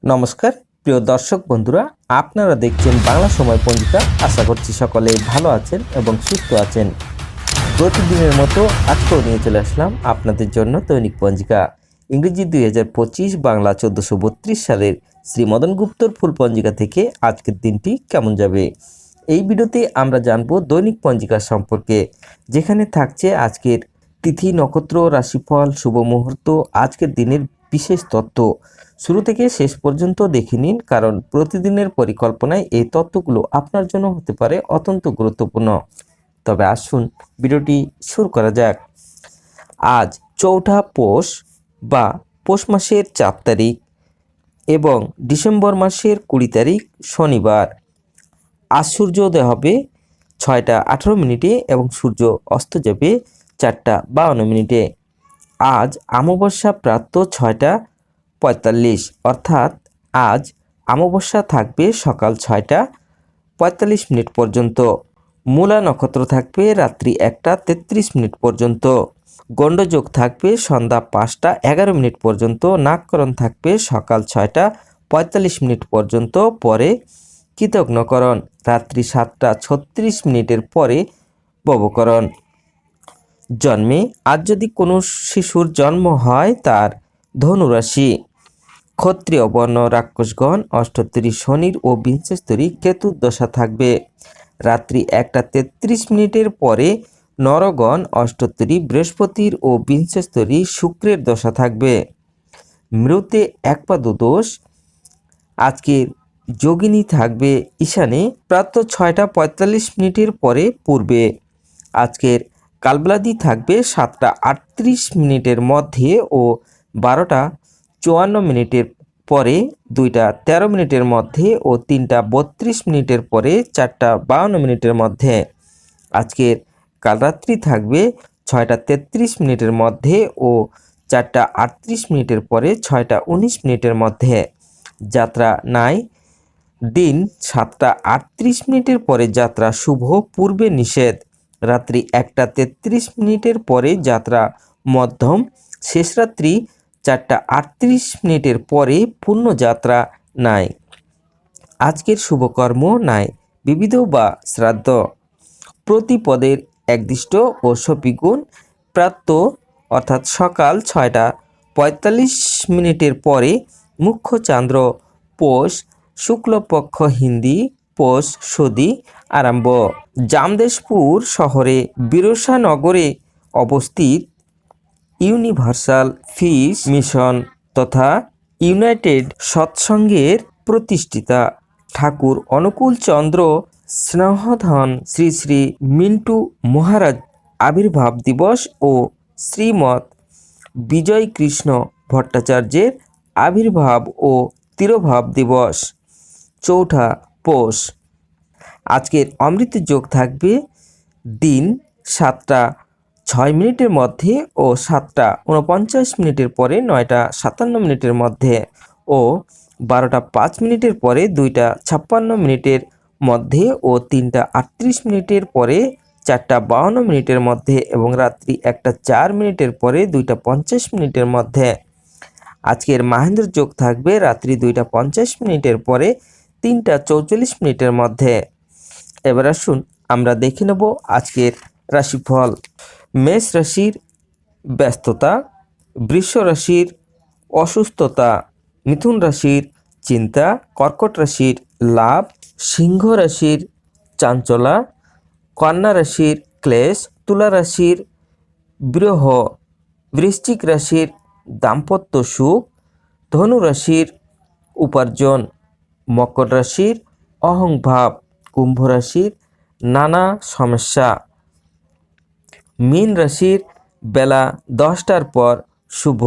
নমস্কার প্রিয় দর্শক বন্ধুরা, আপনারা দেখছেন বাংলা সময় পঞ্জিকা। আশা করছি সকলে ভালো আছেন এবং সুস্থ আছেন। প্রতিদিনের মতো আজকেও নিয়ে চলে আসলাম আপনাদের জন্য দৈনিক পঞ্জিকা। ইংরেজি 2025, বাংলা 1432 সালের শ্রী মদন গুপ্তর ফুল পঞ্জিকা থেকে আজকের দিনটি কেমন যাবে। এই ভিডিওতে আমরা জানব দৈনিক পঞ্জিকা সম্পর্কে, যেখানে থাকছে আজকের তিথি, নক্ষত্র, রাশিফল, শুভ মুহূর্ত, আজকের দিনের বিশেষ তথ্য। শুরু থেকে শেষ পর্যন্ত দেখে নিন, কারণ প্রতিদিনের পরিকল্পনায় এই তথ্যগুলো আপনার জন্য হতে পারে অত্যন্ত গুরুত্বপূর্ণ। তবে আসুন ভিডিওটি শুরু করা যাক। আজ 4 পৌষ বা পৌষ মাসের 4 তারিখ এবং ডিসেম্বর মাসের 20 তারিখ শনিবার। আজ সূর্যোদয় হবে 6টা 18 মিনিটে এবং সূর্য অস্ত যাবে 4টা 52 মিনিটে। আজ অমাবস্যা প্রাপ্ত 6টা 45, অর্থাৎ আজ অমাবস্যা থাকবে সকাল 6টা 45 মিনিট পর্যন্ত। মূলা নক্ষত্র থাকবে রাত্রি 1টা 33 মিনিট পর্যন্ত। গণ্ডযোগ থাকবে সন্ধ্যা 5টা 11 মিনিট পর্যন্ত। নাগকরণ থাকবে সকাল 6টা 45 মিনিট পর্যন্ত। পরে কৃতঘ্নকরণ রাত্রি 7টা 36 মিনিটের পরে ববকরণ। জন্মে আজ যদি কোনো শিশুর জন্ম হয়, তার ধনুরাশি। ক্ষত্রিয় বর্ণ রাক্ষসগণ অষ্টোত্তরী শনির ও বিংশস্তরী কেতুর দশা থাকবে। রাত্রি 1টা 33 মিনিটের পরে নরগণ অষ্টোত্তরী বৃহস্পতির ও বিংশস্তরী শুক্রের দশা থাকবে। মৃতে একপাদ দোষ। আজকের যোগিনী থাকবে ঈশানে প্রাত 6টা 45 মিনিটের পরে পূর্বে। আজকের কালবেলাদি থাকবে 7টা 38 মিনিটের মধ্যে ও 12টা 54 মিনিটের পরে, 2টা 13 মিনিটের মধ্যে ও 3টা 32 মিনিটের পরে, 4টা 52 মিনিটের মধ্যে। আজকের কালরাত্রি থাকবে 6টা 33 মিনিটের মধ্যে ও 4টা 38 মিনিটের পরে, 6টা 19 মিনিটের মধ্যে। যাত্রা নাই। দিন 7টা 38 মিনিটের পরে যাত্রা শুভ, পূর্বে নিষেধ। রাত্রি 1টা 33 মিনিটের পরে যাত্রা মধ্যম। শেষ রাত্রি 4টা 38 মিনিটের পরে পূর্ণ যাত্রা নাই। আজকের শুভকর্ম নাই, বিবিধ বা শ্রাদ্ধ। প্রতিপদের একদিষ্ট ও শপিগুণ প্রাপ্ত, অর্থাৎ সকাল 6টা 45 মিনিটের পরে মুখ্য চান্দ্র পৌষ, শুক্লপক্ষ হিন্দি পৌষ সদি আরম্ভ। জামদেশপুর শহরে বিরসানগরে অবস্থিত ইউনিভার্সাল পিস মিশন তথা ইউনাইটেড সৎসঙ্গের প্রতিষ্ঠিতা ঠাকুর অনুকূল চন্দ্র স্নেহধন শ্রী শ্রী মিন্টু মহারাজ আবির্ভাব দিবস ও শ্রীমৎ বিজয় কৃষ্ণ ভট্টাচার্যের আবির্ভাব ও তিরোভাব দিবস। 4 পৌষ। আজকের অমৃত যোগ থাকবে দিন 7টা 6 মিনিটের মধ্যে ও 7টা 49 মিনিটের পরে, 9টা 57 মিনিটের মধ্যে ও 12টা 5 মিনিটের পরে, 2টা 56 মিনিটের মধ্যে ও 3টা 38 মিনিটের পরে, 4টা 52 মিনিটের মধ্যে এবং রাত্রি 1টা 4 মিনিটের পরে, 2টা 50 মিনিটের মধ্যে। আজকের মাহেন্দ্র যোগ থাকবে রাত্রি 2টা 50 মিনিটের পরে, 3টা 44 মিনিটের মধ্যে। এবার আসুন আমরা দেখে নেব আজকের রাশিফল। মেষ রাশির ব্যস্ততা, বৃষ রাশির অসুস্থতা, মিথুন রাশির চিন্তা, কর্কট রাশির লাভ, সিংহ রাশির চাঞ্চলা, কন্যা রাশির ক্লেশ, তুলা রাশির বিরহ, বৃশ্চিক রাশির দাম্পত্য সুখ, ধনু রাশির উপার্জন, মকর রাশির অহংভাব, কুম্ভ রাশির নানা সমস্যা, মীন রাশির বেলা 10টার পর শুভ।